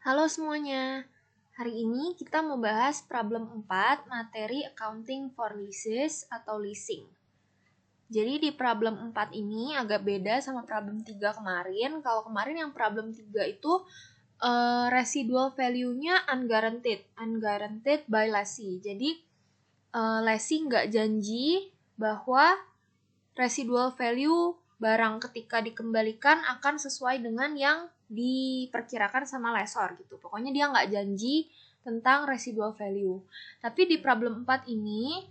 Halo semuanya, hari ini kita mau bahas problem 4 materi accounting for leases atau leasing. Jadi di problem 4 ini agak beda sama problem 3 kemarin. Kalau kemarin yang problem 3 itu residual value-nya unguaranteed by lessee. Jadi lessee nggak janji bahwa residual value barang ketika dikembalikan akan sesuai dengan yang diperkirakan sama lessor gitu. Pokoknya dia nggak janji tentang residual value. Tapi di problem 4 ini,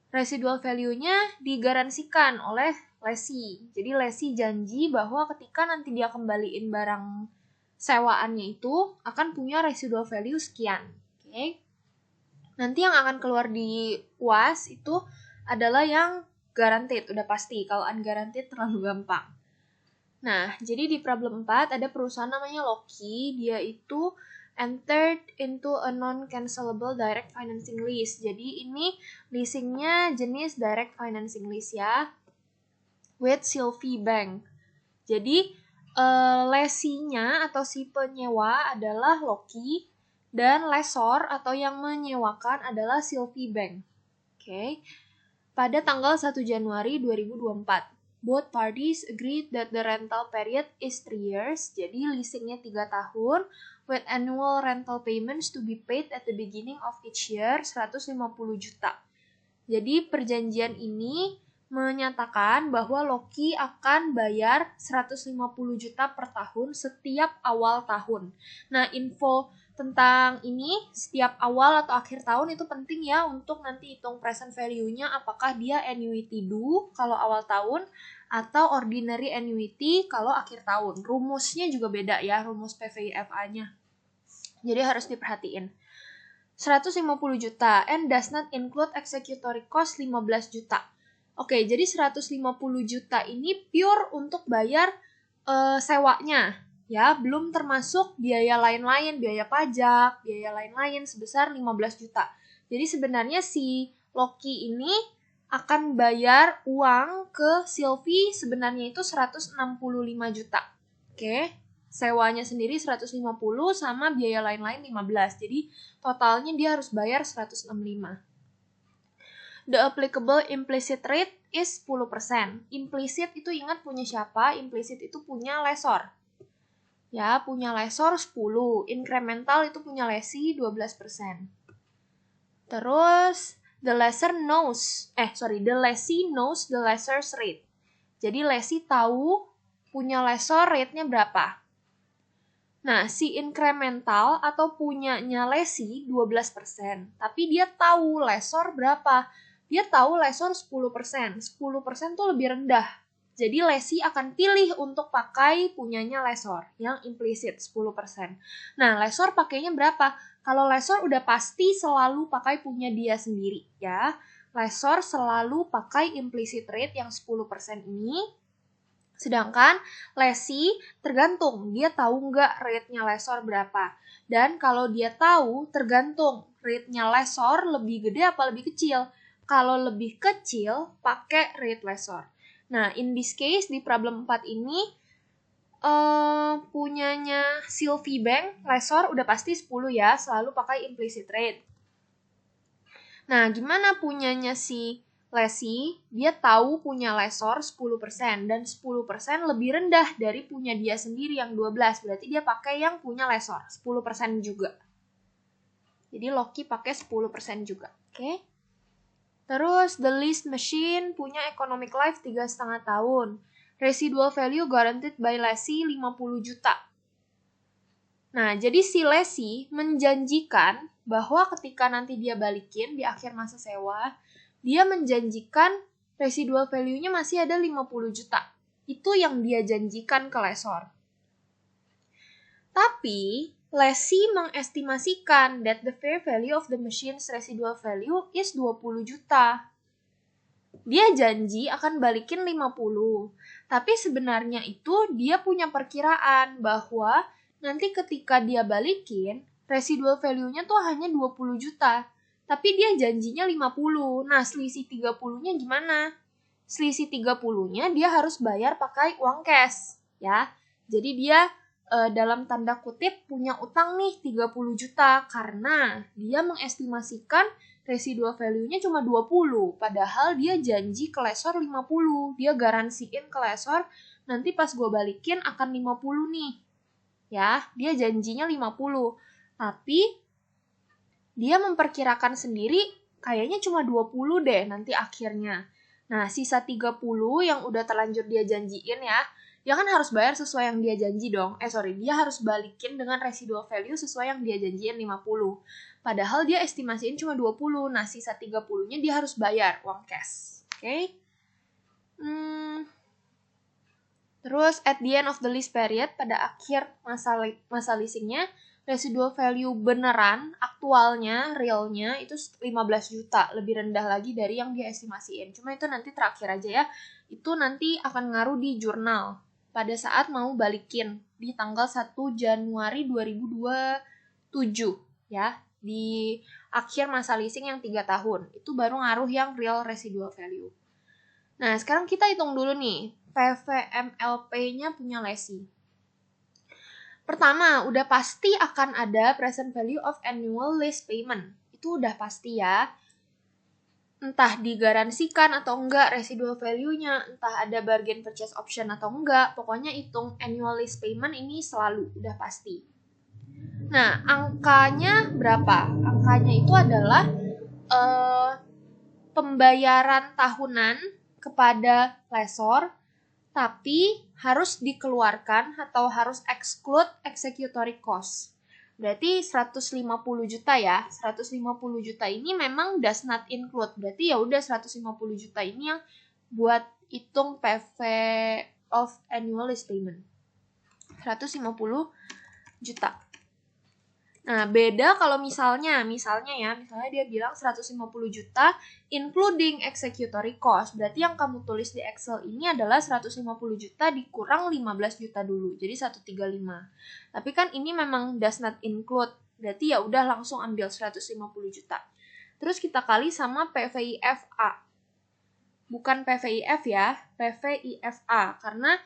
residual value-nya digaransikan oleh lessee. Jadi lessee janji bahwa ketika nanti dia kembaliin barang sewaannya itu akan punya residual value sekian. Oke. Nanti yang akan keluar di UAS itu adalah yang guaranteed, udah pasti. Kalau unguaranteed terlalu gampang. Nah, jadi di problem 4 ada perusahaan namanya Loki, dia itu entered into a non-cancelable direct financing lease. Jadi ini leasingnya jenis direct financing lease ya, with Sylvie Bank. Jadi lesinya atau si penyewa adalah Loki dan lessor atau yang menyewakan adalah Sylvie Bank. Oke. Pada tanggal 1 Januari 2024, both parties agreed that the rental period is 3 years, jadi leasingnya 3 tahun, with annual rental payments to be paid at the beginning of each year, 150 juta. Jadi perjanjian ini menyatakan bahwa Loki akan bayar 150 juta per tahun setiap awal tahun. Nah, info tentang ini setiap awal atau akhir tahun itu penting ya untuk nanti hitung present value-nya apakah dia annuity due kalau awal tahun atau ordinary annuity kalau akhir tahun. Rumusnya juga beda ya, rumus PVIFA-nya. Jadi harus diperhatiin. 150 juta and does not include executory cost 15 juta. Oke, jadi 150 juta ini pure untuk bayar sewanya. Ya, belum termasuk biaya lain-lain, biaya pajak, biaya lain-lain sebesar 15 juta. Jadi sebenarnya si Loki ini akan bayar uang ke Sylvie sebenarnya itu 165 juta. Oke, sewanya sendiri 150 sama biaya lain-lain 15. Jadi totalnya dia harus bayar 165. The applicable implicit rate is 10%. Implicit itu ingat punya siapa? Implicit itu punya lessor. Ya, punya lessor 10. Incremental itu punya lessee 12%. Terus, the lessee knows the lessor's rate. Jadi, lessee tahu punya lessor rate-nya berapa. Nah, si incremental atau punyanya lessee 12%. Tapi dia tahu lessor berapa. Dia tahu lessor 10%. 10% tuh lebih rendah. Jadi lessee akan pilih untuk pakai punyanya lessor yang implisit 10%. Nah, lessor pakainya berapa? Kalau lessor udah pasti selalu pakai punya dia sendiri ya. Lessor selalu pakai implicit rate yang 10% ini. Sedangkan lessee tergantung dia tahu nggak rate-nya lessor berapa. Dan kalau dia tahu tergantung rate-nya lessor lebih gede apa lebih kecil. Kalau lebih kecil pakai rate lessor. Nah, in this case, di problem 4 ini, punyanya Sylvie Bank, lessor udah pasti 10 ya, selalu pakai implicit rate. Nah, gimana punyanya si lessee? Dia tahu punya lessor 10%, dan 10% lebih rendah dari punya dia sendiri yang 12, berarti dia pakai yang punya lessor, 10% juga. Jadi Loki pakai 10% juga, oke? Terus, the leased machine punya economic life 3,5 tahun. Residual value guaranteed by lessee 50 juta. Nah, jadi si lessee menjanjikan bahwa ketika nanti dia balikin di akhir masa sewa, dia menjanjikan residual value-nya masih ada 50 juta. Itu yang dia janjikan ke lessor. Tapi, lessee mengestimasikan that the fair value of the machine's residual value is 20 juta. Dia janji akan balikin 50. Tapi sebenarnya itu dia punya perkiraan bahwa nanti ketika dia balikin, residual value-nya tuh hanya 20 juta. Tapi dia janjinya 50. Nah, selisih 30-nya gimana? Selisih 30-nya dia harus bayar pakai uang cash, ya. Jadi dia dalam tanda kutip punya utang nih 30 juta karena dia mengestimasikan residual value-nya cuma 20, padahal dia janji ke lessor 50. Dia garansiin ke lessor nanti pas gue balikin akan 50 nih. Ya, dia janjinya 50. Tapi dia memperkirakan sendiri kayaknya cuma 20 deh nanti akhirnya. Nah, sisa 30 yang udah terlanjur dia janjiin ya, dia kan harus bayar sesuai yang dia janji dong. Dia harus balikin dengan residual value sesuai yang dia janjiin 50. Padahal dia estimasiin cuma 20. Nah, sisa 30-nya dia harus bayar uang cash. Oke? Terus, at the end of the lease period, pada akhir masa leasingnya, residual value beneran, aktualnya, realnya, itu 15 juta. Lebih rendah lagi dari yang dia estimasiin. Cuma itu nanti terakhir aja ya. Itu nanti akan ngaruh di jurnal pada saat mau balikin di tanggal 1 Januari 2027 ya, di akhir masa leasing yang 3 tahun. Itu baru ngaruh yang real residual value. Nah, sekarang kita hitung dulu nih PVMLP-nya punya lesi. Pertama, udah pasti akan ada present value of annual lease payment. Itu udah pasti ya. Entah digaransikan atau enggak residual value-nya, entah ada bargain purchase option atau enggak, pokoknya hitung annual lease payment ini selalu udah pasti. Nah, angkanya berapa? Angkanya itu adalah pembayaran tahunan kepada lessor, tapi harus dikeluarkan atau harus exclude executory cost. Berarti 150 juta ya. 150 juta ini memang does not include. Berarti ya udah 150 juta ini yang buat hitung PV of annual lease payment. 150 juta. Nah, beda kalau misalnya dia bilang 150 juta including executory cost. Berarti yang kamu tulis di Excel ini adalah 150 juta dikurang 15 juta dulu. Jadi 135. Tapi kan ini memang does not include. Berarti ya udah langsung ambil 150 juta. Terus kita kali sama PVIFA. Bukan PVIF ya, PVIFA. Karena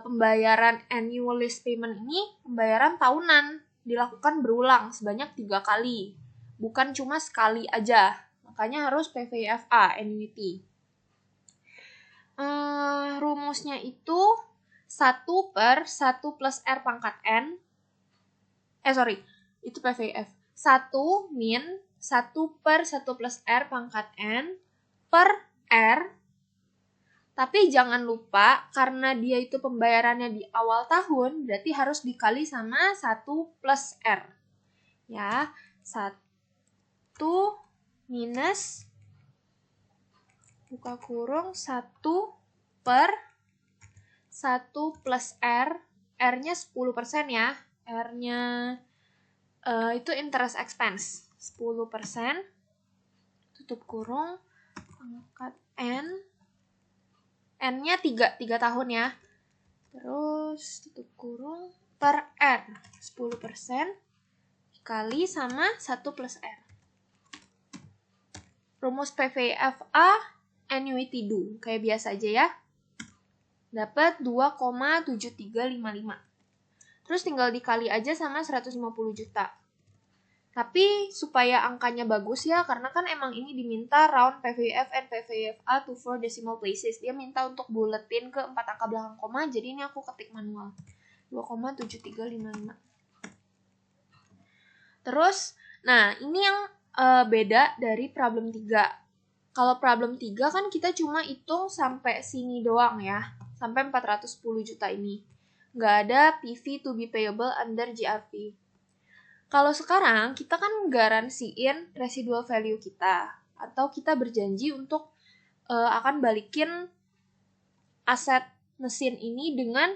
pembayaran annual lease payment ini pembayaran tahunan. Dilakukan berulang sebanyak 3 kali. Bukan cuma sekali aja. Makanya harus PVFA, annuity. Rumusnya itu 1 per 1 plus R pangkat N. Itu PVF. 1 min 1 per 1 plus R pangkat N per R. Tapi jangan lupa, karena dia itu pembayarannya di awal tahun, berarti harus dikali sama 1 plus R. Ya, 1 minus, buka kurung, 1 per 1 plus R. R-nya 10% ya. R-nya itu interest expense. 10%, tutup kurung, pangkat N. N-nya 3 tahun ya. Terus tutup kurung per R 10% dikali sama 1 plus R. Rumus PVFA annuity due kayak biasa aja ya. Dapat 2,7355. Terus tinggal dikali aja sama 150 juta. Tapi supaya angkanya bagus ya, karena kan emang ini diminta round PVF and PVFA to 4 decimal places. Dia minta untuk buletin ke 4 angka belakang koma, jadi ini aku ketik manual. 2,7355. Terus, nah ini yang beda dari problem 3. Kalau problem 3 kan kita cuma hitung sampai sini doang ya, sampai 410 juta ini. Nggak ada PV to be payable under GRV. Kalau sekarang, kita kan garansiin residual value kita. Atau kita berjanji untuk akan balikin aset mesin ini dengan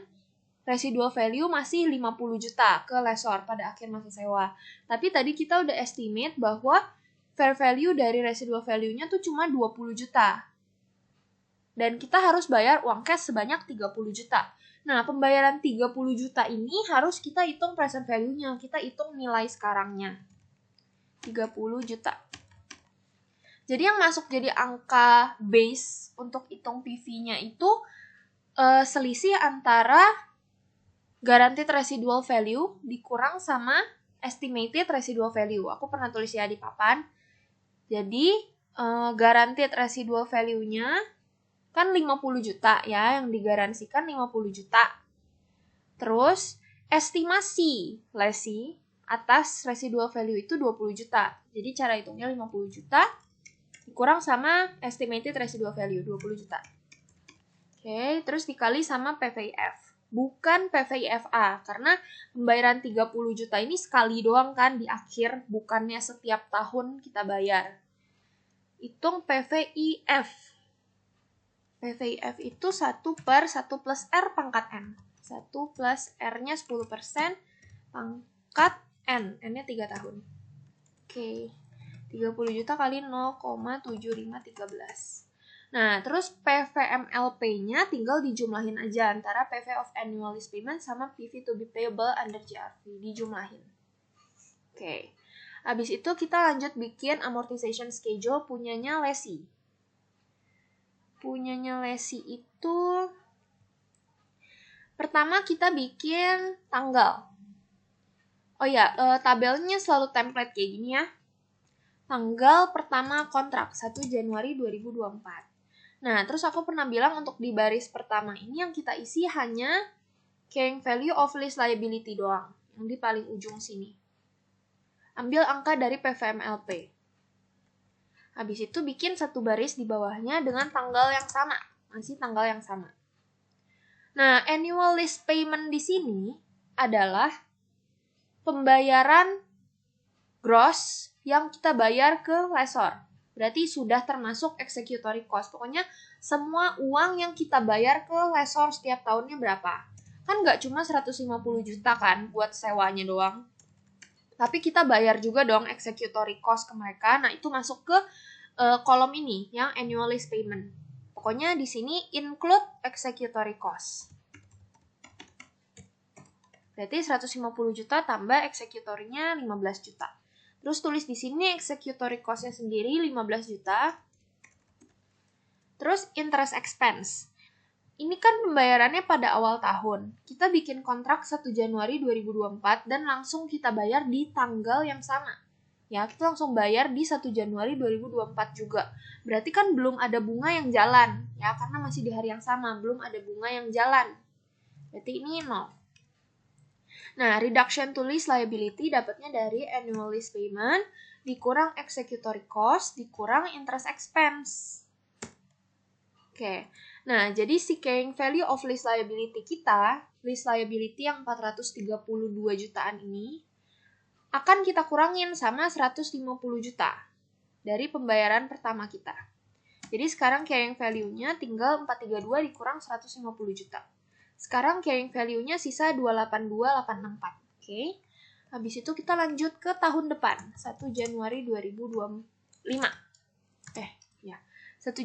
residual value masih 50 juta ke lessor pada akhir masa sewa. Tapi tadi kita udah estimate bahwa fair value dari residual value-nya tuh cuma 20 juta. Dan kita harus bayar uang cash sebanyak 30 juta. Nah, pembayaran 30 juta ini harus kita hitung present value-nya. Kita hitung nilai sekarangnya. 30 juta. Jadi yang masuk jadi angka base untuk hitung PV-nya itu selisih antara guaranteed residual value dikurang sama estimated residual value. Aku pernah tulis ya di papan. Jadi, guaranteed residual value-nya kan 50 juta ya, yang digaransikan 50 juta. Terus, estimasi lesi atas residual value itu 20 juta. Jadi, cara hitungnya 50 juta dikurang sama estimated residual value 20 juta. Oke, terus dikali sama PVIF. Bukan PVIFA, karena pembayaran 30 juta ini sekali doang kan di akhir, bukannya setiap tahun kita bayar. Hitung PVIF. PVIF itu 1 per 1 plus R pangkat N. 1 plus R-nya 10%, pangkat N. N-nya 3 tahun. Oke, 30 juta kali 0,7513. Nah, terus PVMLP-nya tinggal dijumlahin aja antara PV of annual lease payment sama PV to be payable under GRV. Dijumlahin. Oke. Habis itu kita lanjut bikin amortization schedule punyanya lesi. Punyanya lesi itu pertama kita bikin tanggal. Oh ya, tabelnya selalu template kayak gini ya. Tanggal pertama kontrak 1 Januari 2024. Nah, terus aku pernah bilang untuk di baris pertama ini yang kita isi hanya carrying value of lease liability doang, yang di paling ujung sini. Ambil angka dari PVMLP. Habis itu bikin satu baris di bawahnya dengan tanggal yang sama, masih tanggal yang sama. Nah, annual lease payment di sini adalah pembayaran gross yang kita bayar ke lessor. Berarti sudah termasuk executory cost. Pokoknya semua uang yang kita bayar ke lessor setiap tahunnya berapa. Kan nggak cuma 150 juta kan buat sewanya doang. Tapi kita bayar juga dong executory cost ke mereka. Nah, itu masuk ke kolom ini yang annual lease payment. Pokoknya di sini include executory cost. Berarti 150 juta tambah executory-nya 15 juta. Terus tulis di sini executory cost-nya sendiri 15 juta. Terus interest expense. Ini kan pembayarannya pada awal tahun. Kita bikin kontrak 1 Januari 2024 dan langsung kita bayar di tanggal yang sama. Ya, kita langsung bayar di 1 Januari 2024 juga. Berarti kan belum ada bunga yang jalan. Ya, karena masih di hari yang sama, belum ada bunga yang jalan. Berarti ini 0. Nah, reduction to lease liability dapatnya dari annual lease payment, dikurang executory cost, dikurang interest expense. Oke, nah jadi si carrying value of lease liability kita, lease liability yang 432 jutaan ini, akan kita kurangin sama 150 juta dari pembayaran pertama kita. Jadi sekarang carrying value-nya tinggal 432 dikurang 150 juta. Sekarang carrying value-nya sisa 282.864. Oke. Habis itu kita lanjut ke tahun depan, 1 Januari 2025. 1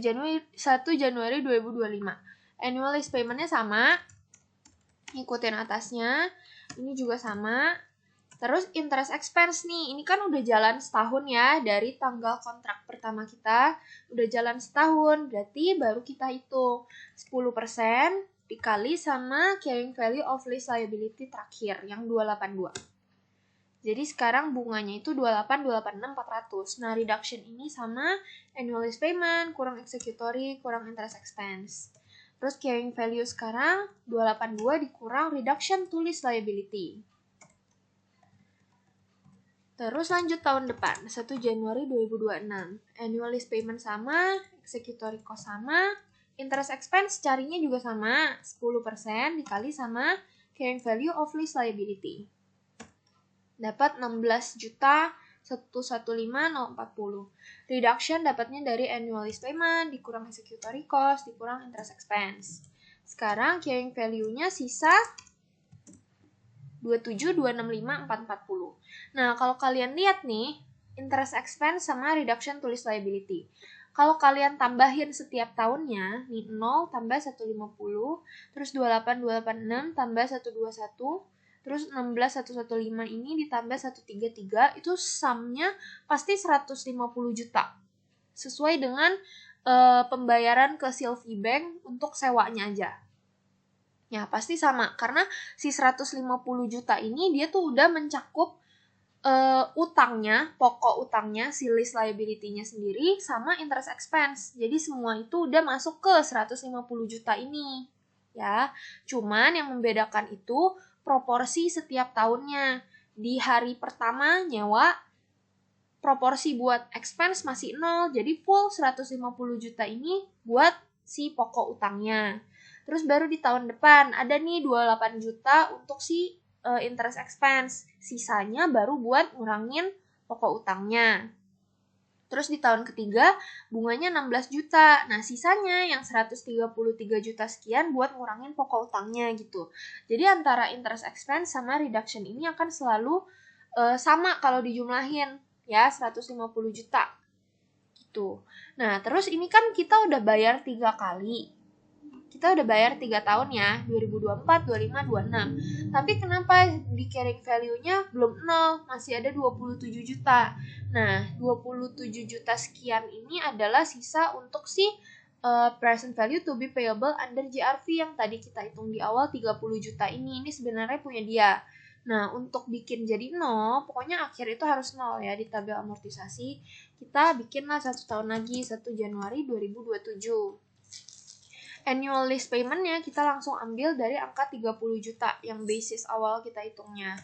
Januari 2025. Annual lease payment-nya sama. Ikutin atasnya. Ini juga sama. Terus interest expense nih. Ini kan udah jalan setahun ya dari tanggal kontrak pertama kita. Udah jalan setahun, berarti baru kita hitung 10% dikali sama carrying value of lease liability terakhir yang 282. Jadi sekarang bunganya itu 28.286.400. Nah, reduction ini sama annual lease payment kurang executory kurang interest expense. Terus carrying value sekarang 282 dikurang reduction to lease liability. Terus lanjut tahun depan, 1 Januari 2026. Annual lease payment sama, executory cost sama, interest expense carinya juga sama, 10% dikali sama carrying value of lease liability. Dapat 16.115.040. Reduction dapatnya dari annual lease payment, dikurang executory cost, dikurang interest expense. Sekarang carrying value-nya sisa 27.265.440. Nah, kalau kalian lihat nih, interest expense sama reduction to lease liability. Kalau kalian tambahin setiap tahunnya, nih 0 tambah 150, terus 28286 tambah 121, terus 16.115 ini ditambah 133, itu sumnya pasti 150 juta. Sesuai dengan pembayaran ke Sylvie Bank untuk sewanya aja. Ya, pasti sama. Karena si 150 juta ini dia tuh udah mencakup utangnya, pokok utangnya, si lease liability-nya sendiri, sama interest expense. Jadi semua itu udah masuk ke 150 juta ini. Ya, cuman yang membedakan itu proporsi setiap tahunnya. Di hari pertama nyewa, proporsi buat expense masih 0, jadi full 150 juta ini buat si pokok utangnya. Terus baru di tahun depan ada nih 28 juta untuk si interest expense. Sisanya baru buat ngurangin pokok utangnya. Terus di tahun ketiga bunganya 16 juta. Nah, sisanya yang 133 juta sekian buat ngurangin pokok utangnya gitu. Jadi antara interest expense sama reduction ini akan selalu sama kalau dijumlahin, ya, 150 juta gitu. Nah, terus ini kan kita udah bayar 3 kali. Kita udah bayar 3 tahun ya, 2024, 25, 26. Tapi kenapa di carrying value-nya belum 0, masih ada 27 juta. Nah, 27 juta sekian ini adalah sisa untuk si present value to be payable under JRV yang tadi kita hitung di awal 30 juta ini. Ini sebenarnya punya dia. Nah, untuk bikin jadi 0, pokoknya akhir itu harus 0 ya di tabel amortisasi. Kita bikinlah 1 tahun lagi, 1 Januari 2027. Annual lease payment-nya kita langsung ambil dari angka 30 juta yang basis awal kita hitungnya.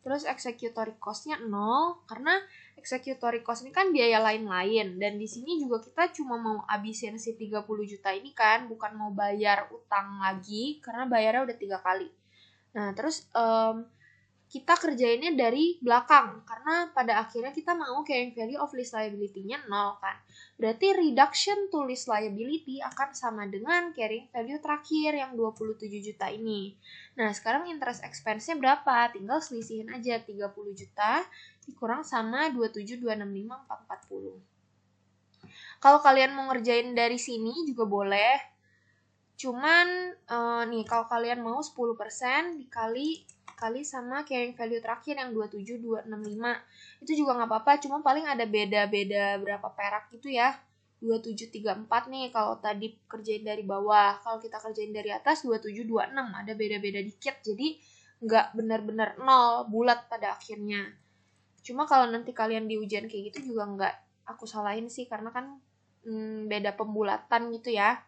Terus executory cost-nya 0, karena executory cost ini kan biaya lain-lain. Dan di sini juga kita cuma mau abisin si 30 juta ini kan, bukan mau bayar utang lagi, karena bayarnya udah 3 kali. Nah, terus kita kerjainnya dari belakang, karena pada akhirnya kita mau carrying value of lease liability-nya 0 kan. Berarti reduction to lease liability akan sama dengan carrying value terakhir yang 27 juta ini. Nah, sekarang interest expense-nya berapa? Tinggal selisihin aja 30 juta dikurang sama 27.265.440. Kalau kalian mau ngerjain dari sini juga boleh. Cuman nih kalau kalian mau 10% dikali sama carrying value terakhir yang 27.265 itu juga nggak apa-apa, cuma paling ada beda-beda berapa perak gitu ya. 2734 nih kalau tadi kerjain dari bawah, kalau kita kerjain dari atas 2726, ada beda-beda dikit, jadi nggak benar-benar 0 bulat pada akhirnya. Cuma kalau nanti kalian di ujian kayak gitu juga nggak aku salahin sih, karena kan beda pembulatan gitu ya.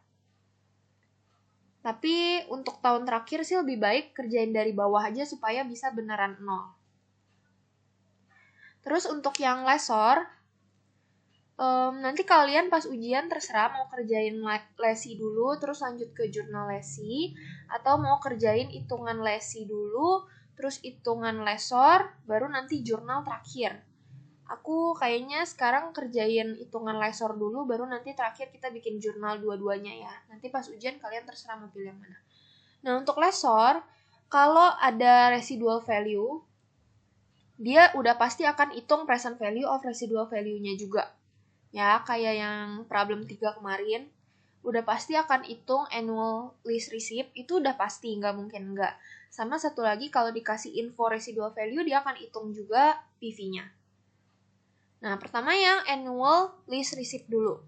Tapi untuk tahun terakhir sih lebih baik kerjain dari bawah aja supaya bisa beneran 0. Terus untuk yang lesor, nanti kalian pas ujian terserah mau kerjain lesi dulu, terus lanjut ke jurnal lesi, atau mau kerjain hitungan lesi dulu, terus hitungan lesor, baru nanti jurnal terakhir. Aku kayaknya sekarang kerjain hitungan lesor dulu, baru nanti terakhir kita bikin jurnal dua-duanya ya. Nanti pas ujian kalian terserah mau pilih yang mana. Nah, untuk lesor, kalau ada residual value, dia udah pasti akan hitung present value of residual value-nya juga. Ya, kayak yang problem 3 kemarin, udah pasti akan hitung annual lease receipt, itu udah pasti, nggak mungkin nggak. Sama satu lagi, kalau dikasih info residual value, dia akan hitung juga PV-nya. Nah, pertama yang annual lease receipt dulu.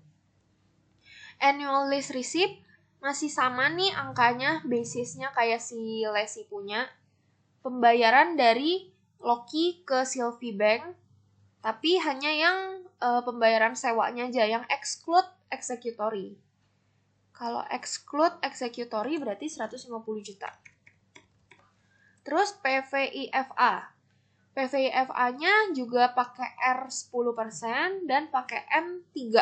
Annual lease receipt masih sama nih angkanya, basisnya kayak si lesi punya. Pembayaran dari Loki ke Sylvie Bank, tapi hanya yang pembayaran sewanya aja, yang exclude executory. Kalau exclude executory berarti 150 juta. Terus PVIFA. PVIFA-nya juga pakai R 10% dan pakai M 3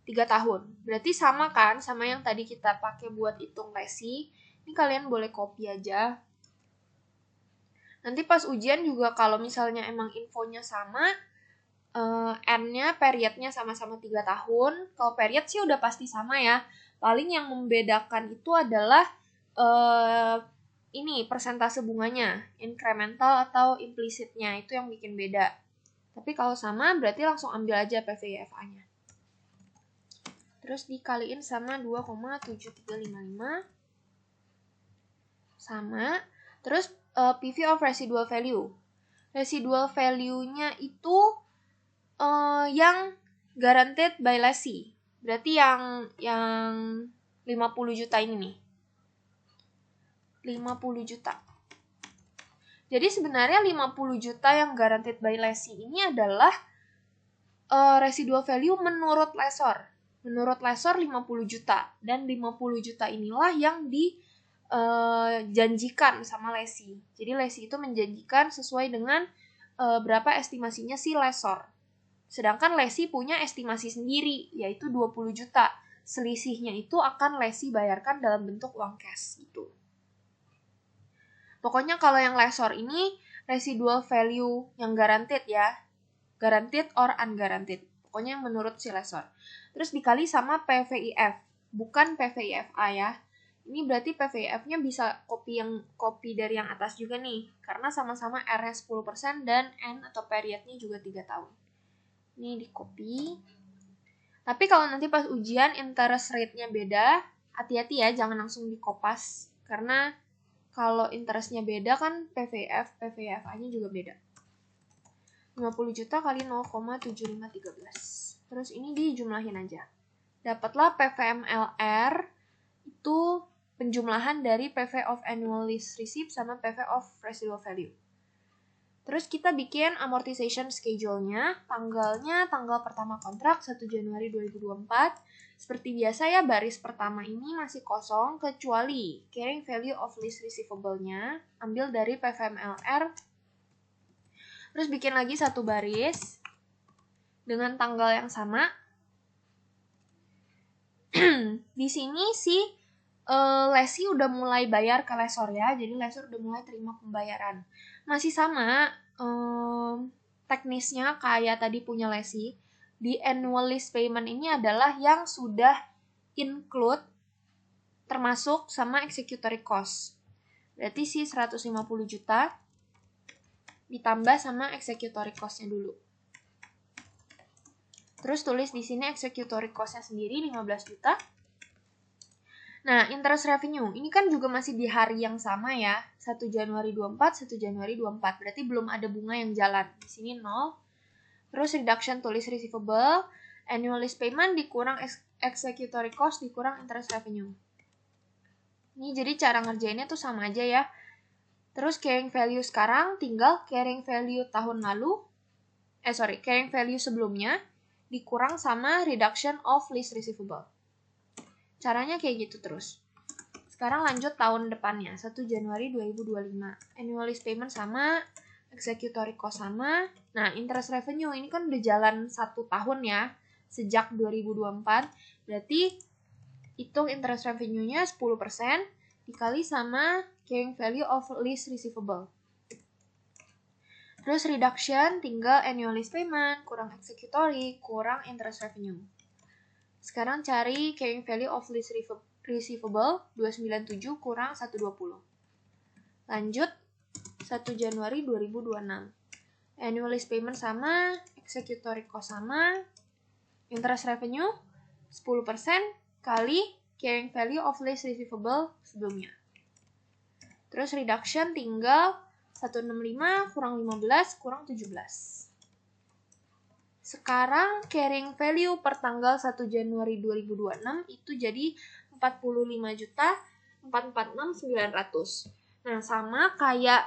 tahun. Berarti sama kan sama yang tadi kita pakai buat hitung lesi. Ini kalian boleh copy aja. Nanti pas ujian juga kalau misalnya emang infonya sama, N-nya, periodnya sama-sama 3 tahun. Kalau period sih udah pasti sama ya. Paling yang membedakan itu adalah ini persentase bunganya, incremental atau implicitnya, itu yang bikin beda. Tapi kalau sama berarti langsung ambil aja PVIFA-nya. Terus dikaliin sama 2,7355 sama. Terus PV of residual value. Residual value-nya itu yang guaranteed by lessee. Berarti yang 50 juta ini nih. 50 juta. Jadi sebenarnya 50 juta yang guaranteed by lessee ini adalah residual value menurut lessor. Menurut lessor 50 juta. Dan 50 juta inilah yang dijanjikan sama lessee. Jadi lessee itu menjanjikan sesuai dengan berapa estimasinya si lessor. Sedangkan lessee punya estimasi sendiri, yaitu 20 juta. Selisihnya itu akan lessee bayarkan dalam bentuk uang cash gitu. Pokoknya kalau yang lessor ini residual value yang guaranteed ya. Guaranteed or unguaranteed. Pokoknya yang menurut si lessor. Terus dikali sama PVIF, bukan PVIFA ya. Ini berarti PVIF-nya bisa copy dari yang atas juga nih, karena sama-sama R-nya 10% dan N atau periodnya juga 3 tahun. Ini di copy. Tapi kalau nanti pas ujian interest rate-nya beda, hati-hati ya, jangan langsung dikopas. Karena kalau interest-nya beda kan PVIFA-nya juga beda. 50 juta kali 0,7513. Terus ini dijumlahin aja. Dapatlah PVMLR itu penjumlahan dari PV of annual lease receipt sama PV of residual value. Terus kita bikin amortization schedule-nya, tanggalnya tanggal pertama kontrak 1 Januari 2024. Seperti biasa ya, baris pertama ini masih kosong kecuali carrying value of lease receivable-nya ambil dari PVMLR. Terus bikin lagi satu baris dengan tanggal yang sama. Di sini si lessee udah mulai bayar ke lessor ya, jadi lessor udah mulai terima pembayaran. Masih sama teknisnya kayak tadi punya lessee. Di annual lease payment ini adalah yang sudah include termasuk sama executory cost. Berarti si 150 juta ditambah sama executory cost-nya dulu. Terus tulis di sini executory cost-nya sendiri 15 juta. Nah, interest revenue, ini kan juga masih di hari yang sama ya, 1 Januari 24, 1 Januari 24, berarti belum ada bunga yang jalan. Di sini 0. Terus reduction tulis receivable, annual lease payment dikurang executory cost dikurang interest revenue. Ini jadi cara ngerjainnya tuh sama aja ya. Terus carrying value sekarang tinggal carrying value tahun lalu, carrying value sebelumnya dikurang sama reduction of lease receivable. Caranya kayak gitu terus. Sekarang lanjut tahun depannya, 1 Januari 2025. Annual lease payment sama, executory cost sama. Nah, interest revenue ini kan udah jalan 1 tahun ya, sejak 2024. Berarti hitung interest revenue-nya 10% dikali sama carrying value of lease receivable. Terus reduction tinggal annual lease payment, kurang executory, kurang interest revenue. Sekarang cari carrying value of lease receivable 297 kurang 120. Lanjut 1 Januari 2026. Annual lease payment sama, executory cost sama, interest revenue 10% kali carrying value of lease receivable sebelumnya. Terus reduction tinggal 165 kurang 15 kurang 17. Sekarang carrying value per tanggal 1 Januari 2026 itu jadi 45.446.900. Nah, sama kayak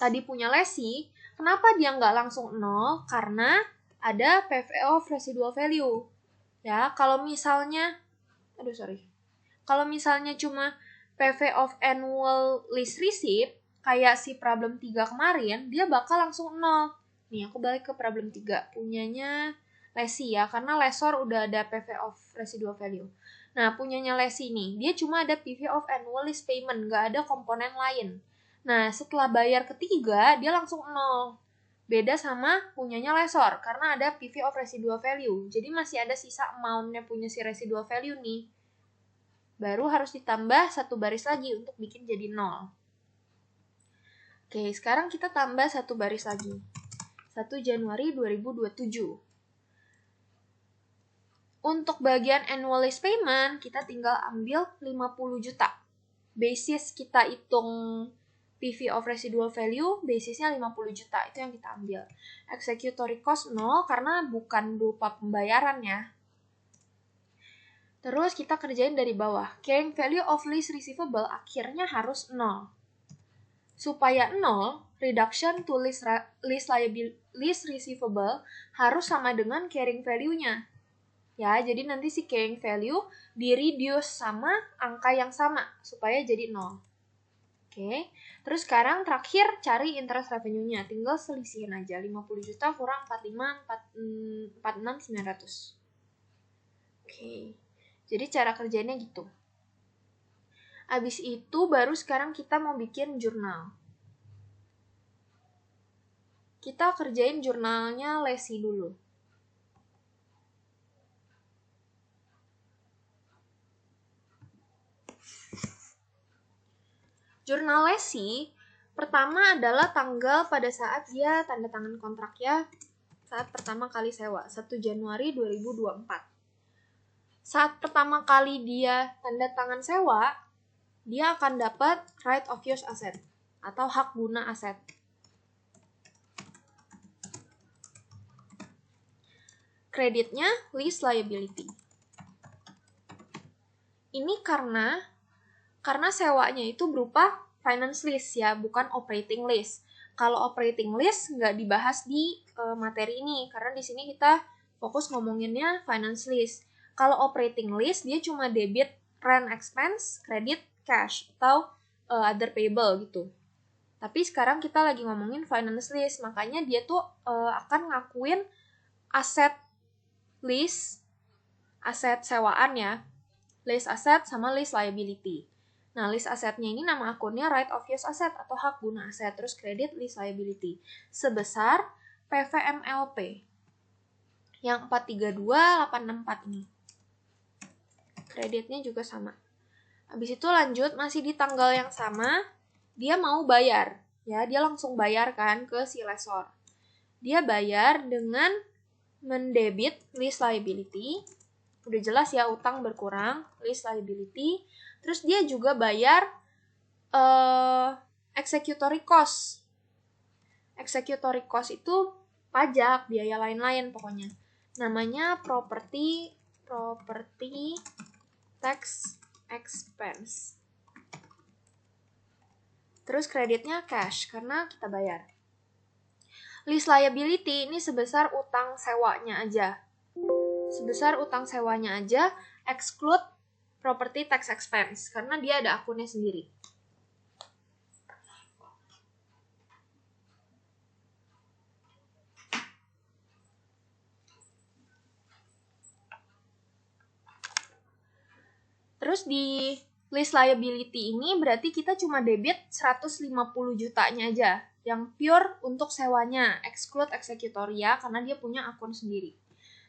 tadi punya lessee, kenapa dia nggak langsung 0? Karena ada PV of residual value. Ya, kalau misalnya cuma PV of annual lease receipt kayak si problem 3 kemarin, dia bakal langsung 0. Nih, aku balik ke problem 3. Punyanya lessee ya, karena lessor udah ada PV of residual value. Nah, punyanya lessee nih, dia cuma ada PV of annual lease payment, nggak ada komponen lain. Nah, setelah bayar ketiga, dia langsung 0. Beda sama punyanya lessor, karena ada PV of residual value. Jadi masih ada sisa amount-nya punya si residual value nih. Baru harus ditambah satu baris lagi untuk bikin jadi 0. Oke, sekarang kita tambah satu baris lagi. 1 Januari 2027. Untuk bagian annual lease payment, kita tinggal ambil 50 juta. Basis kita hitung PV of residual value, basisnya 50 juta. Itu yang kita ambil. Executory cost 0 karena bukan berupa pembayaran ya. Terus kita kerjain dari bawah. Carrying value of lease receivable akhirnya harus 0. Supaya 0, reduction to lease receivable harus sama dengan carrying value-nya. Ya, jadi nanti si carrying value di-reduce sama angka yang sama supaya jadi 0. Oke, terus sekarang terakhir cari interest revenue-nya. Tinggal selisihin aja. 50 juta kurang 46.900. Oke, jadi cara kerjanya gitu. Abis itu baru sekarang kita mau bikin jurnal. Kita kerjain jurnalnya lesi dulu. Jurnal lesi pertama adalah tanggal pada saat dia tanda tangan kontrak ya, saat pertama kali sewa, 1 Januari 2024. Saat pertama kali dia tanda tangan sewa, dia akan dapat right of use asset atau hak guna aset. Kreditnya lease liability. Ini karena sewanya itu berupa finance lease ya, bukan operating lease. Kalau operating lease nggak dibahas di materi ini, karena di sini kita fokus ngomonginnya finance lease. Kalau operating lease, dia cuma debit rent expense, credit cash, atau other payable gitu. Tapi sekarang kita lagi ngomongin finance lease, makanya dia tuh akan ngakuin aset lease, aset sewaan ya, lease asset sama lease liability. Nah, lease asetnya ini nama akunnya right of use asset atau hak guna aset, terus kredit lease liability sebesar PVMLP yang 432864 ini. Kreditnya juga sama. Habis itu lanjut, masih di tanggal yang sama, dia mau bayar. Ya, dia langsung bayar kan ke si lessor. Dia bayar dengan mendebit lease liability. Udah jelas ya, utang berkurang, lease liability. Terus dia juga bayar executory cost. Executory cost itu pajak, biaya lain-lain pokoknya. Namanya property tax expense. Terus kreditnya cash, karena kita bayar. Lease liability ini sebesar utang sewanya aja. Sebesar utang sewanya aja, exclude property tax expense, karena dia ada akunnya sendiri. Terus di lease liability ini berarti kita cuma debit 150 jutanya aja, yang pure untuk sewanya, exclude executory ya, karena dia punya akun sendiri.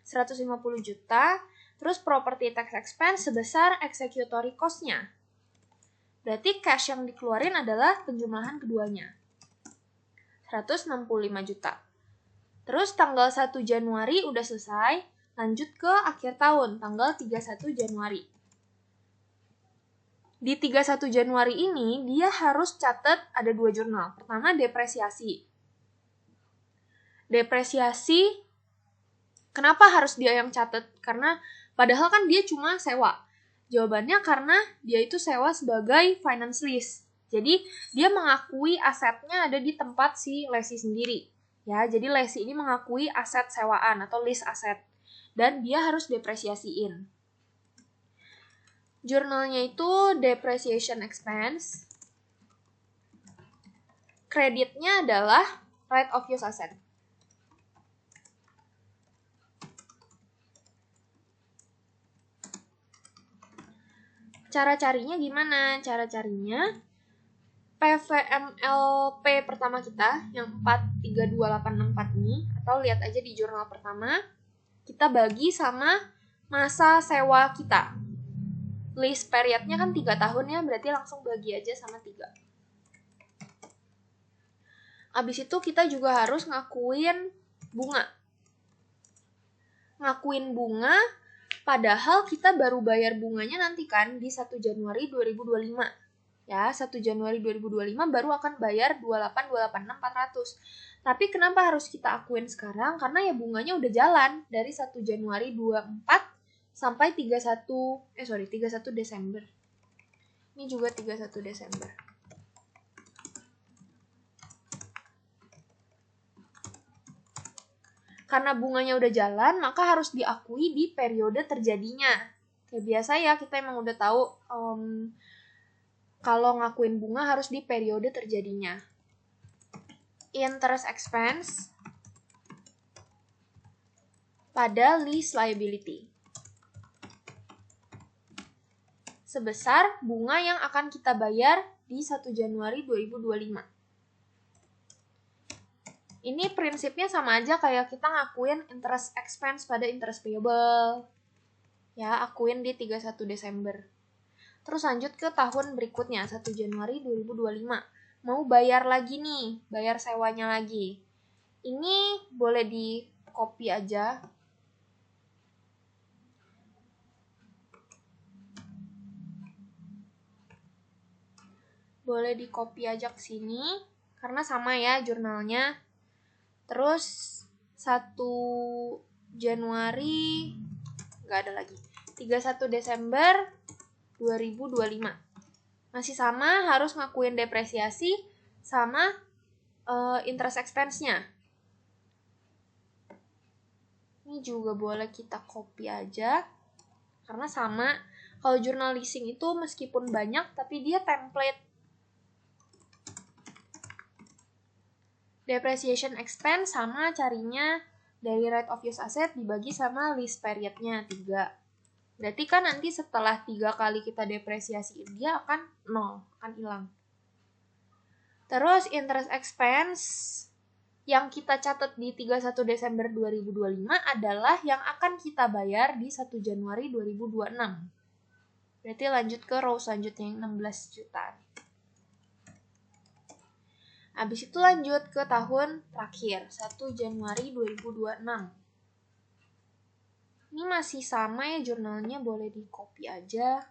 150 juta, terus property tax expense sebesar executory cost-nya. Berarti cash yang dikeluarin adalah penjumlahan keduanya. 165 juta. Terus tanggal 1 Januari udah selesai, lanjut ke akhir tahun, tanggal 31 Januari. Di 31 Januari ini, dia harus catat ada 2 jurnal. Pertama, depresiasi. Depresiasi, kenapa harus dia yang catat? Karena padahal kan dia cuma sewa. Jawabannya karena dia itu sewa sebagai finance lease. Jadi, dia mengakui asetnya ada di tempat si lesi sendiri. Ya, jadi lesi ini mengakui aset sewaan atau lease aset. Dan dia harus depresiasiin. Jurnalnya itu depreciation expense. Kreditnya adalah right of use asset. Cara carinya gimana? Cara carinya PVMLP pertama kita yang 432864 ini, atau lihat aja di jurnal pertama, kita bagi sama masa sewa kita. Lease periodnya kan 3 tahun ya, berarti langsung bagi aja sama 3. Abis itu kita juga harus ngakuin bunga. Ngakuin bunga, padahal kita baru bayar bunganya nanti kan di 1 Januari 2025. Ya, 1 Januari 2025 baru akan bayar 28.286.400. Tapi kenapa harus kita akuin sekarang? Karena ya bunganya udah jalan dari 1 Januari 24 sampai 31 Desember. Ini juga 31 Desember. Karena bunganya udah jalan, maka harus diakui di periode terjadinya. Kayak biasa ya, kita emang udah tahu kalau ngakuin bunga harus di periode terjadinya. Interest expense pada lease liability. Sebesar bunga yang akan kita bayar di 1 Januari 2025. Ini prinsipnya sama aja kayak kita ngakuin interest expense pada interest payable. Ya, akuin di 31 Desember. Terus lanjut ke tahun berikutnya, 1 Januari 2025. Mau bayar lagi nih, bayar sewanya lagi. Ini boleh di copy aja. Boleh di copy aja ke sini, karena sama ya jurnalnya. Terus 1 Januari, nggak ada lagi. 31 Desember 2025. Masih sama, harus ngakuin depresiasi sama interest expense-nya. Ini juga boleh kita copy aja, karena sama. Kalau jurnal leasing itu meskipun banyak, tapi dia template. Depreciation expense sama carinya dari rate of use asset dibagi sama lease period-nya 3. Berarti kan nanti setelah 3 kali kita depresiasiin, dia akan 0, akan hilang. Terus interest expense yang kita catat di 31 Desember 2025 adalah yang akan kita bayar di 1 Januari 2026. Berarti lanjut ke row selanjutnya yang 16 juta. Habis itu lanjut ke tahun terakhir, 1 Januari 2026. Ini masih sama ya jurnalnya, boleh di copy aja.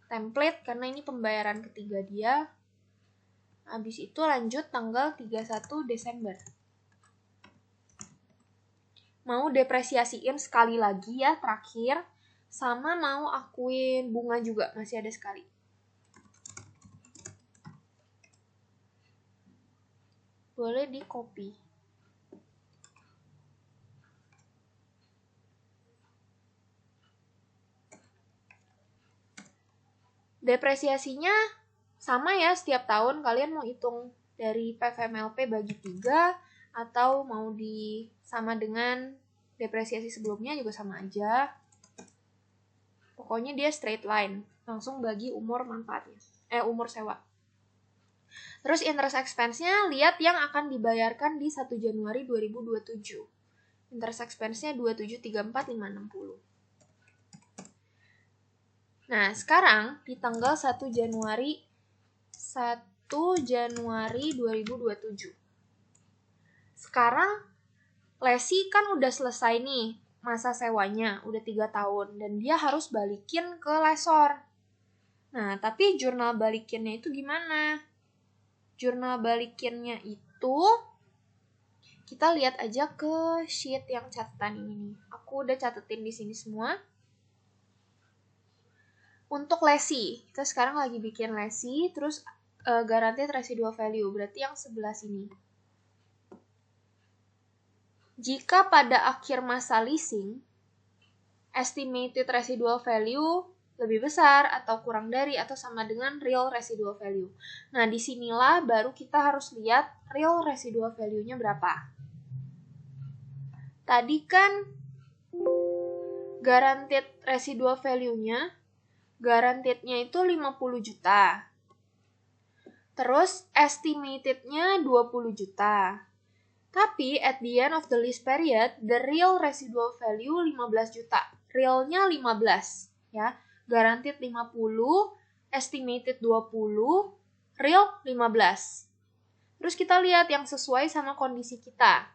Template, karena ini pembayaran ketiga dia. Habis itu lanjut tanggal 31 Desember. Mau depresiasiin sekali lagi ya, terakhir. Sama mau akuin bunga juga, masih ada sekali. Boleh di copy. Depresiasinya sama ya setiap tahun, kalian mau hitung dari PVMLP bagi 3 atau mau sama dengan depresiasi sebelumnya juga sama aja. Pokoknya dia straight line, langsung bagi umur manfaatnya, umur sewa. Terus interest expense-nya, lihat yang akan dibayarkan di 1 Januari 2027. Interest expense-nya 2734.560. Nah, sekarang di tanggal 1 Januari 2027. Sekarang lesi kan udah selesai nih masa sewanya, udah 3 tahun, dan dia harus balikin ke lesor. Nah, tapi jurnal balikinnya itu gimana? Jurnal balikinnya itu kita lihat aja ke sheet yang catatan ini nih. Aku udah catetin di sini semua. Untuk lesi, kita sekarang lagi bikin lesi, terus guaranteed residual value, berarti yang sebelah sini. Jika pada akhir masa leasing, estimated residual value lebih besar atau kurang dari atau sama dengan real residual value. Nah, disinilah baru kita harus lihat real residual value-nya berapa. Tadi kan guaranteed residual value-nya, guaranteed-nya itu 50 juta. Terus estimated-nya 20 juta. Tapi at the end of the lease period, the real residual value 15 juta. Realnya 15, ya. Guaranteed 50, estimated 20, real 15. Terus kita lihat yang sesuai sama kondisi kita.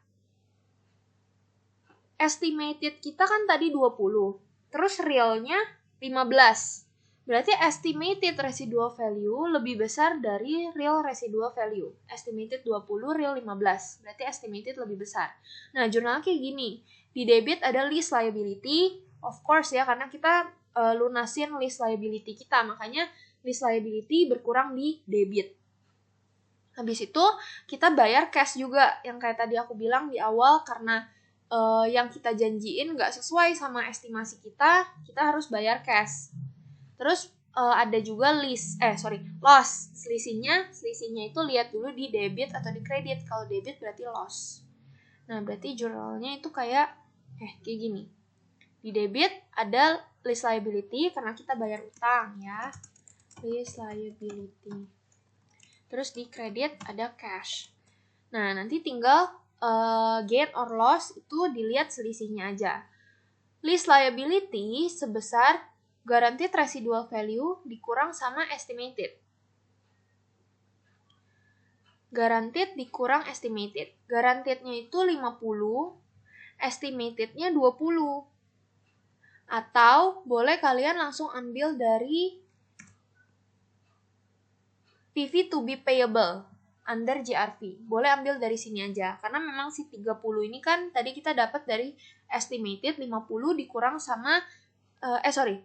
Estimated kita kan tadi 20, terus realnya 15. Berarti estimated residual value lebih besar dari real residual value. Estimated 20, real 15. Berarti estimated lebih besar. Nah, jurnal kayak gini. Di debit ada lease liability, of course ya, karena kita lunasin list liability kita, makanya list liability berkurang di debit. Habis itu kita bayar cash juga, yang kayak tadi aku bilang di awal, karena yang kita janjiin nggak sesuai sama estimasi kita harus bayar cash. Terus ada juga loss. Selisihnya itu lihat dulu di debit atau di kredit. Kalau debit berarti loss. Nah, berarti jurnalnya itu kayak gini. Di debit ada list liability karena kita bayar utang ya. List liability. Terus di kredit ada cash. Nah, nanti tinggal gain or loss itu dilihat selisihnya aja. List liability sebesar guaranteed residual value dikurang sama estimated. Guaranteed dikurang estimated. Guaranteed-nya itu 50, estimated-nya 20. Atau boleh kalian langsung ambil dari PV to be payable under JRV. Boleh ambil dari sini aja. Karena memang si 30 ini kan tadi kita dapat dari estimated 50 dikurang sama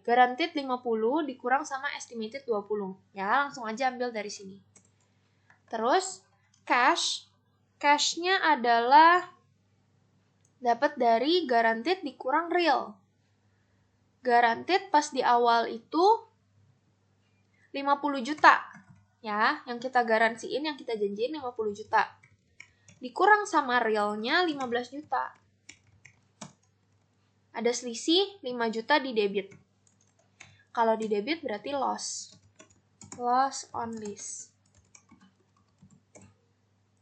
guaranteed 50 dikurang sama estimated 20. Ya, langsung aja ambil dari sini. Terus cash-nya adalah dapat dari guaranteed dikurang real. Guaranteed pas di awal itu 50 juta. Ya, yang kita garansiin, yang kita janjiin 50 juta. Dikurang sama realnya 15 juta. Ada selisih 5 juta di debit. Kalau di debit berarti loss. Loss on list.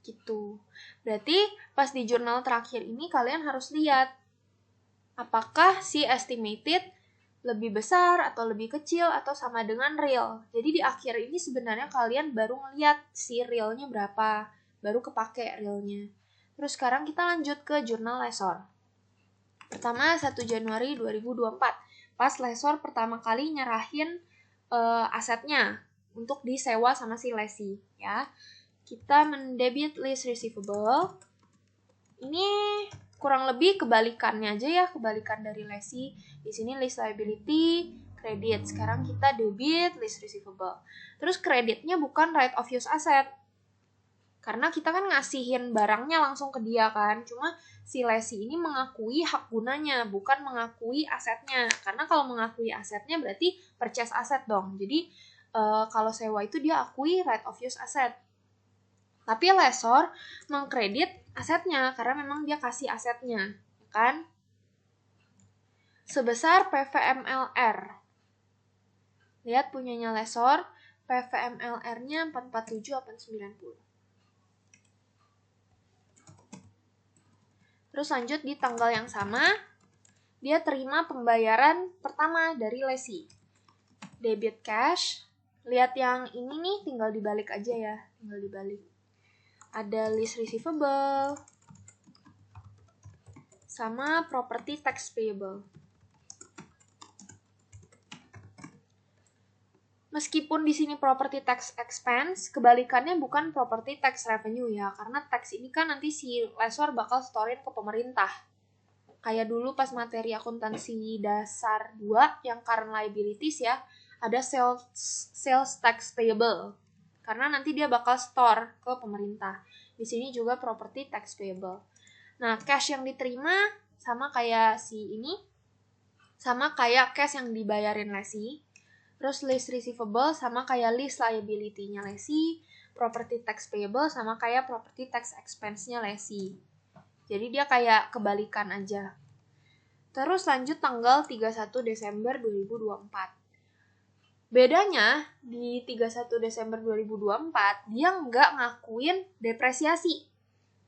Gitu. Berarti pas di jurnal terakhir ini kalian harus lihat apakah si estimated lebih besar atau lebih kecil atau sama dengan real. Jadi di akhir ini sebenarnya kalian baru ngeliat si realnya berapa, baru kepake realnya. Terus sekarang kita lanjut ke jurnal lessor. Pertama 1 Januari 2024. Pas lessor pertama kali nyerahin asetnya untuk disewa sama si lessee ya. Kita mendebit list receivable. Ini kurang lebih kebalikannya aja ya, kebalikan dari lessee. Di sini list liability, kredit. Sekarang kita debit list receivable. Terus kreditnya bukan right of use asset. Karena kita kan ngasihin barangnya langsung ke dia kan. Cuma si lessee ini mengakui hak gunanya, bukan mengakui asetnya. Karena kalau mengakui asetnya berarti purchase aset dong. Jadi kalau sewa itu dia akui right of use asset. Tapi lessor mengkredit asetnya karena memang dia kasih asetnya, kan? Sebesar PVMLR. Lihat punyanya lessor, PVMLR-nya 447 apa 90. Terus lanjut di tanggal yang sama, dia terima pembayaran pertama dari lessee. Debit cash. Lihat yang ini nih, tinggal dibalik aja ya, tinggal dibalik. Ada list receivable sama property tax payable. Meskipun di sini property tax expense, kebalikannya bukan property tax revenue ya, karena tax ini kan nanti si lessor bakal storein ke pemerintah. Kayak dulu pas materi akuntansi dasar 2 yang current liabilities ya, ada sales tax payable. Karena nanti dia bakal store ke pemerintah. Di sini juga property tax payable. Nah, cash yang diterima sama kayak sama kayak cash yang dibayarin lessee. Terus list receivable sama kayak list liability-nya lessee. Property tax payable sama kayak property tax expense-nya lessee. Jadi dia kayak kebalikan aja. Terus lanjut tanggal 31 Desember 2024. Bedanya di 31 Desember 2024 dia nggak ngakuin depresiasi.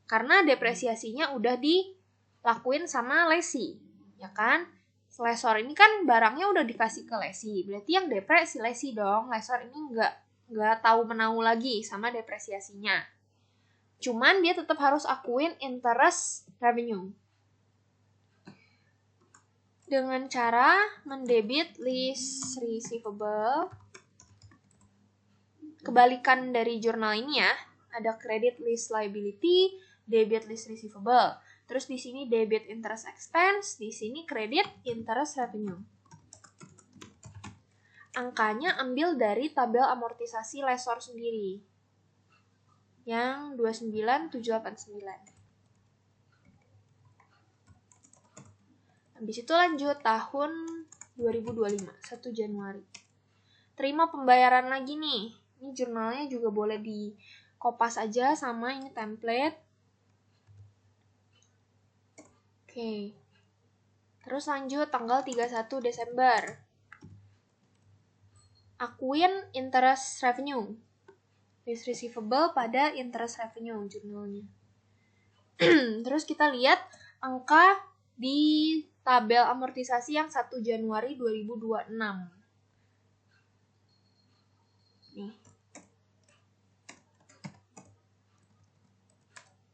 Karena depresiasinya udah dilakuin sama lessee, ya kan? Lessor ini kan barangnya udah dikasih ke lessee, berarti yang depre si lessee dong. Lessor ini nggak tahu menau lagi sama depresiasinya. Cuman dia tetap harus akuin interest revenue. Dengan cara mendebit list receivable. Kebalikan dari jurnal ini ya, ada credit list liability, debit list receivable. Terus di sini debit interest expense, di sini credit interest revenue. Angkanya ambil dari tabel amortisasi lessor sendiri. Yang 29789. Habis itu lanjut tahun 2025, 1 Januari. Terima pembayaran lagi nih. Ini jurnalnya juga boleh di kopas aja sama ini template. Oke. Terus lanjut tanggal 31 Desember. Akuin interest revenue. List receivable pada interest revenue jurnalnya. Terus kita lihat angka di tabel amortisasi yang 1 Januari 2026. Nih.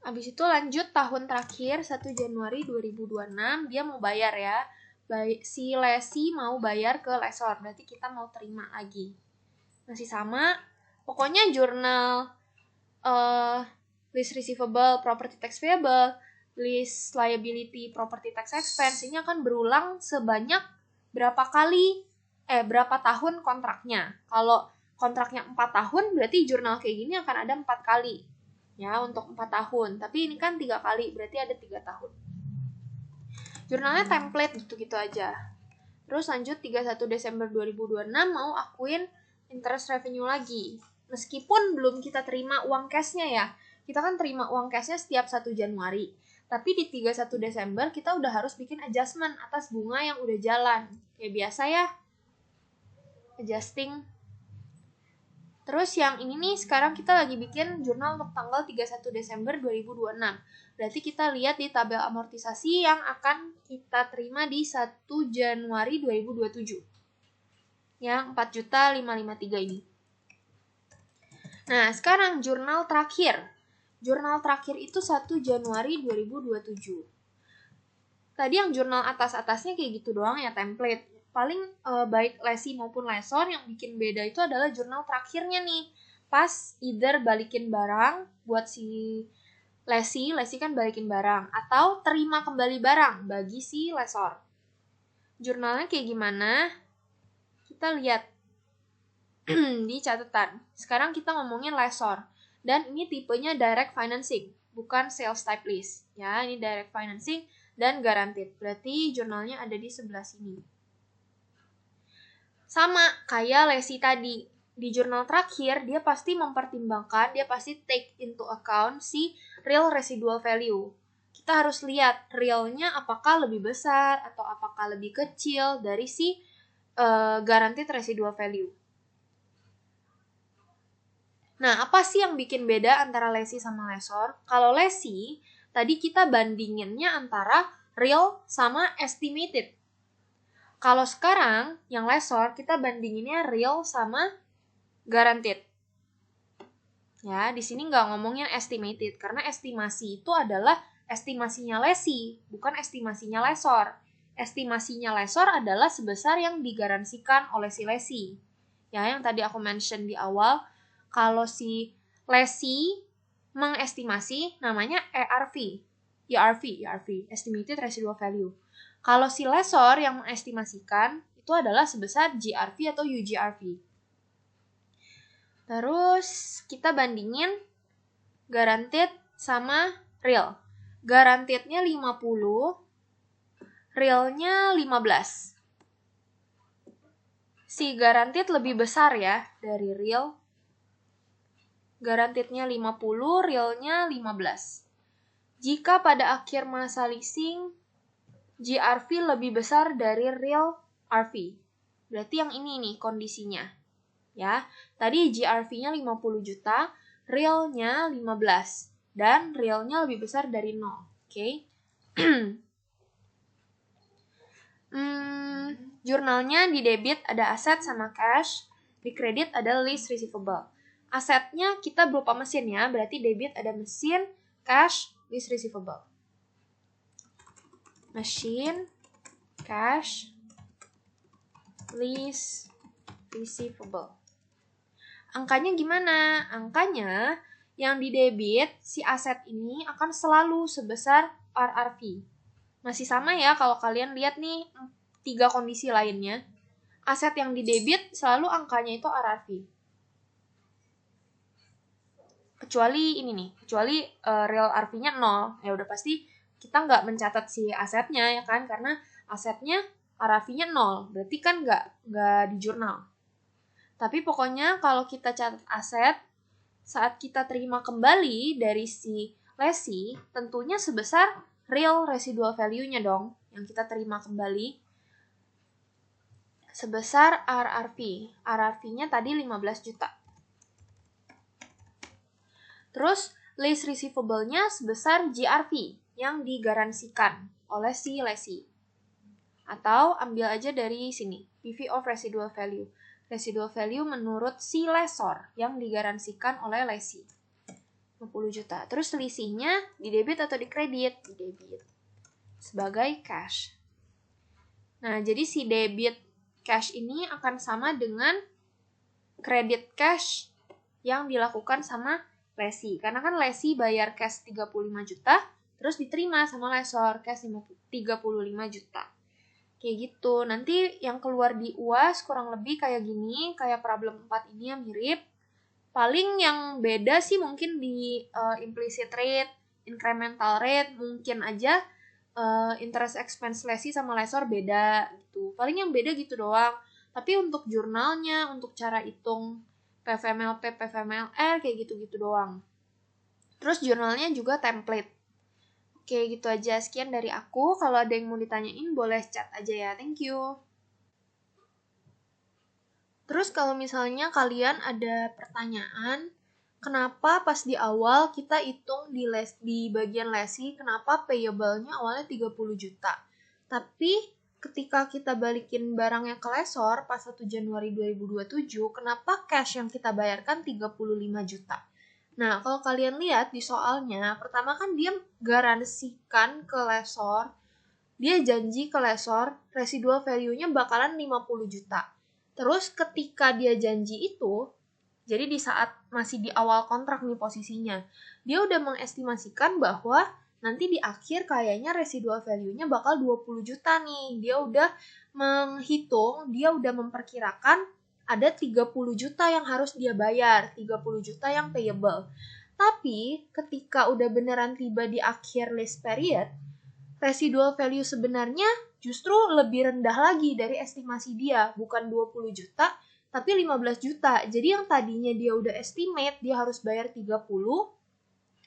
Habis itu lanjut tahun terakhir 1 Januari 2026, dia mau bayar ya. Si lesi mau bayar ke lessor, berarti kita mau terima lagi. Masih sama, pokoknya jurnal list receivable, property tax payable, list liability, property tax expense ini akan berulang sebanyak berapa tahun kontraknya. Kalau kontraknya 4 tahun, berarti jurnal kayak gini akan ada 4 kali. Ya, untuk 4 tahun. Tapi ini kan 3 kali, berarti ada 3 tahun. Jurnalnya template gitu-gitu aja. Terus lanjut 31 Desember 2026 mau akuin interest revenue lagi. Meskipun belum kita terima uang cash-nya ya. Kita kan terima uang cash-nya setiap 1 Januari. Tapi di 31 Desember kita udah harus bikin adjustment atas bunga yang udah jalan. Kayak biasa ya. Adjusting. Terus yang ini nih, sekarang kita lagi bikin jurnal untuk tanggal 31 Desember 2026. Berarti kita lihat di tabel amortisasi yang akan kita terima di 1 Januari 2027. Yang 4.553 ini. Nah, sekarang jurnal terakhir. Jurnal terakhir itu 1 Januari 2027. Tadi yang jurnal atas-atasnya kayak gitu doang ya, template. Paling baik lesi maupun lessor yang bikin beda itu adalah jurnal terakhirnya nih. Pas either balikin barang buat si lesi kan balikin barang. Atau terima kembali barang bagi si lessor. Jurnalnya kayak gimana? Kita lihat di catatan. Sekarang kita ngomongin lessor. Dan ini tipenya direct financing, bukan sales type list. Ya, ini direct financing dan guaranteed. Berarti jurnalnya ada di sebelah sini. Sama kayak lesi tadi, di jurnal terakhir dia pasti mempertimbangkan, dia pasti take into account si real residual value. Kita harus lihat realnya apakah lebih besar atau apakah lebih kecil dari si guaranteed residual value. Nah, apa sih yang bikin beda antara lesi sama lessor? Kalau lesi, tadi kita bandinginnya antara real sama estimated. Kalau sekarang, yang lessor, kita bandinginnya real sama guaranteed. Ya, di sini nggak ngomongin estimated, karena estimasi itu adalah estimasinya lesi, bukan estimasinya lessor. Estimasinya lessor adalah sebesar yang digaransikan oleh si lesi. Ya, yang tadi aku mention di awal, kalau si lesi mengestimasi, namanya ERV. ERV, Estimated Residual Value. Kalau si lessor yang mengestimasikan, itu adalah sebesar GRV atau UGRV. Terus, kita bandingin guaranteed sama real. Guaranteed-nya 50, realnya 15. Si guaranteed lebih besar ya dari real. Guaranteed-nya 50, realnya 15. Jika pada akhir masa leasing, GRV lebih besar dari real RV. Berarti yang ini nih kondisinya. Ya, tadi GRV-nya 50 juta, realnya 15. Dan realnya lebih besar dari 0. Oke. Jurnalnya di debit ada aset sama cash, di kredit ada list receivable. Asetnya kita berupa mesin ya, berarti debit ada mesin, cash, list receivable. Mesin, cash, list receivable. Angkanya gimana? Angkanya Yang di debit, si aset ini akan selalu sebesar RRV. Masih sama ya kalau kalian lihat nih 3 kondisi lainnya. Aset yang di debit selalu angkanya itu RRV. Kecuali ini nih, kecuali real RV-nya 0. Ya udah pasti kita nggak mencatat si asetnya ya kan, karena asetnya RRV-nya 0. Berarti kan nggak di jurnal. Tapi pokoknya kalau kita catat aset, saat kita terima kembali dari si lesi, tentunya sebesar real residual value-nya dong, yang kita terima kembali. Sebesar RRV. RRV-nya tadi 15 juta. Terus, lease receivable-nya sebesar GRV, yang digaransikan oleh si lesi. Atau ambil aja dari sini, PV of residual value. Residual value menurut si lessor yang digaransikan oleh lesi. 50 juta. Terus selisihnya di debit atau di kredit? Di debit. Sebagai cash. Nah, jadi si debit cash ini akan sama dengan kredit cash yang dilakukan sama lesi. Karena kan lesi bayar cash 35 juta, terus diterima sama lessor cash 35 juta. Kayak gitu. Nanti yang keluar di UAS kurang lebih kayak gini, kayak problem 4 ini yang mirip. Paling yang beda sih mungkin di implicit rate, incremental rate, mungkin aja interest expense lesi sama lessor beda gitu. Paling yang beda gitu doang. Tapi untuk jurnalnya, untuk cara hitung PVMLP, PVMLR, kayak gitu-gitu doang. Terus jurnalnya juga template. Oke, gitu aja. Sekian dari aku. Kalau ada yang mau ditanyain, boleh chat aja ya. Thank you. Terus kalau misalnya kalian ada pertanyaan, kenapa pas di awal kita hitung di bagian lesi, kenapa payable-nya awalnya 30 juta. Tapi ketika kita balikin barangnya ke lessor pas 1 Januari 2027, kenapa cash yang kita bayarkan 35 juta. Nah, kalau kalian lihat di soalnya, pertama kan dia garansikan ke lessor, dia janji ke lessor, residual value-nya bakalan 50 juta. Terus ketika dia janji itu, jadi di saat masih di awal kontrak nih posisinya, dia udah mengestimasikan bahwa nanti di akhir kayaknya residual value-nya bakal 20 juta nih. Dia udah menghitung, dia udah memperkirakan ada 30 juta yang harus dia bayar, 30 juta yang payable. Tapi ketika udah beneran tiba di akhir lease period, residual value sebenarnya justru lebih rendah lagi dari estimasi dia, bukan 20 juta, tapi 15 juta. Jadi yang tadinya dia udah estimate, dia harus bayar 30,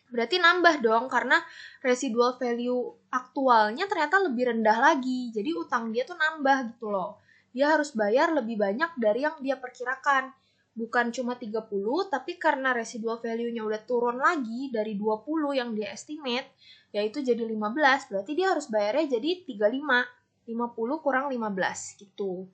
berarti nambah dong, karena residual value aktualnya ternyata lebih rendah lagi. Jadi utang dia tuh nambah gitu loh. Dia harus bayar lebih banyak dari yang dia perkirakan. Bukan cuma 30, tapi karena residual value-nya udah turun lagi dari 20 yang dia estimate, yaitu jadi 15, berarti dia harus bayarnya jadi 35. 50 kurang 15 gitu.